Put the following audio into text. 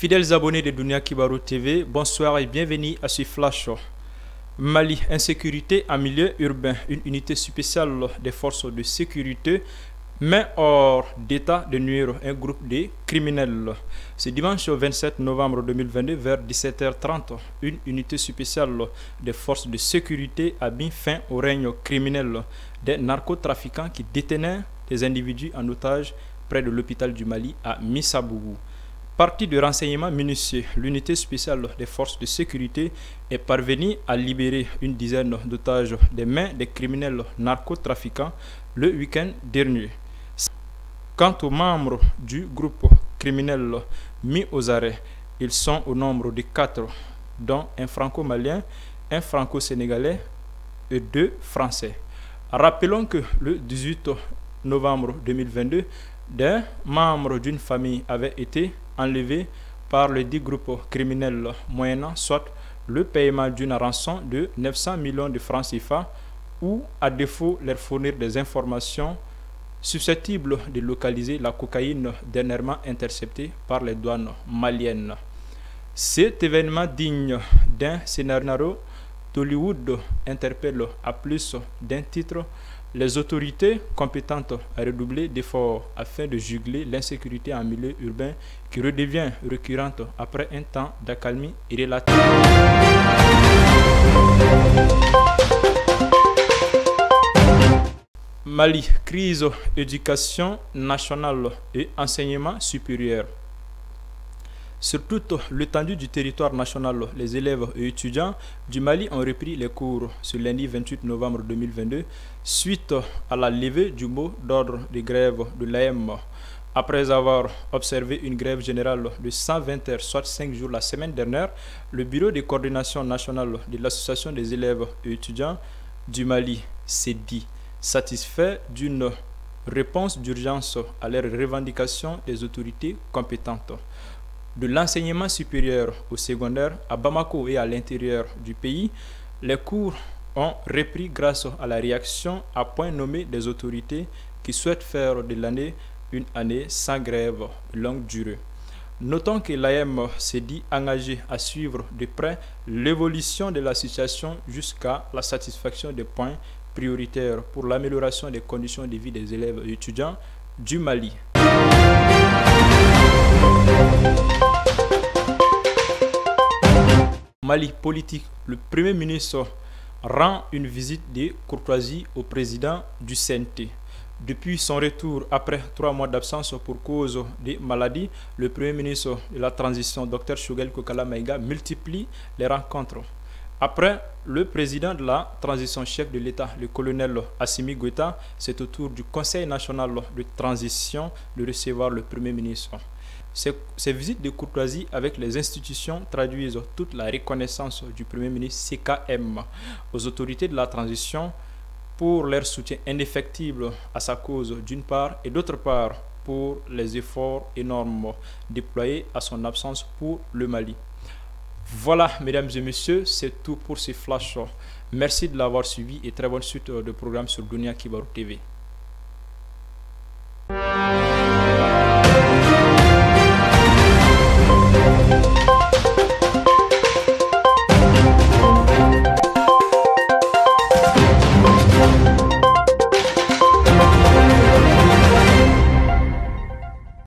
Fidèles abonnés de Dunia Kibarou TV, bonsoir et bienvenue à ce flash. Mali, insécurité en milieu urbain. Une unité spéciale des forces de sécurité met hors d'état de nuire un groupe de criminels. Ce dimanche 27 novembre 2022 vers 17h30, une unité spéciale des forces de sécurité a mis fin au règne criminel des narcotrafiquants qui détenaient des individus en otage près de l'hôpital du Mali à Missabougou. Partie de renseignement minutieux, l'unité spéciale des forces de sécurité est parvenue à libérer une dizaine d'otages des mains des criminels narcotrafiquants le week-end dernier. Quant aux membres du groupe criminel mis aux arrêts, ils sont au nombre de 4, dont un franco-malien, un franco-sénégalais et 2 français. Rappelons que le 18 novembre 2022, des membres d'une famille avaient été enlevés par le dit groupe criminel moyennant soit le paiement d'une rançon de 900 millions de francs CFA ou à défaut leur fournir des informations susceptibles de localiser la cocaïne dernièrement interceptée par les douanes maliennes. Cet événement digne d'un scénario d'Hollywood interpelle à plus d'un titre les autorités compétentes à redoubler d'efforts afin de juguler l'insécurité en milieu urbain qui redevient récurrente après un temps d'accalmie relative. Mali, crise, éducation nationale et enseignement supérieur. Sur toute l'étendue du territoire national, les élèves et étudiants du Mali ont repris les cours ce lundi 28 novembre 2022 suite à la levée du mot d'ordre de grève de l'AM. Après avoir observé une grève générale de 120 heures, soit 5 jours la semaine dernière, le bureau de coordination nationale de l'Association des élèves et étudiants du Mali s'est dit satisfait d'une réponse d'urgence à leurs revendications des autorités compétentes. De l'enseignement supérieur au secondaire à Bamako et à l'intérieur du pays, les cours ont repris grâce à la réaction à point nommé des autorités qui souhaitent faire de l'année une année sans grève de longue durée. Notons que l'AM s'est dit engagée à suivre de près l'évolution de la situation jusqu'à la satisfaction des points prioritaires pour l'amélioration des conditions de vie des élèves et étudiants du Mali. Mali politique, le Premier ministre rend une visite de courtoisie au président du CNT. Depuis son retour après 3 mois d'absence pour cause de maladie, le Premier ministre de la transition, Dr Choguel Kokala Maïga, multiplie les rencontres. Après le président de la transition, chef de l'État, le colonel Assimi Goïta, c'est au tour du Conseil national de transition de recevoir le Premier ministre. Ces visites de courtoisie avec les institutions traduisent toute la reconnaissance du Premier ministre CKM aux autorités de la transition pour leur soutien indéfectible à sa cause d'une part et d'autre part pour les efforts énormes déployés à son absence pour le Mali. Voilà, mesdames et messieurs, c'est tout pour ce flash. Merci de l'avoir suivi et très bonne suite de programme sur Dunia Kibarou TV.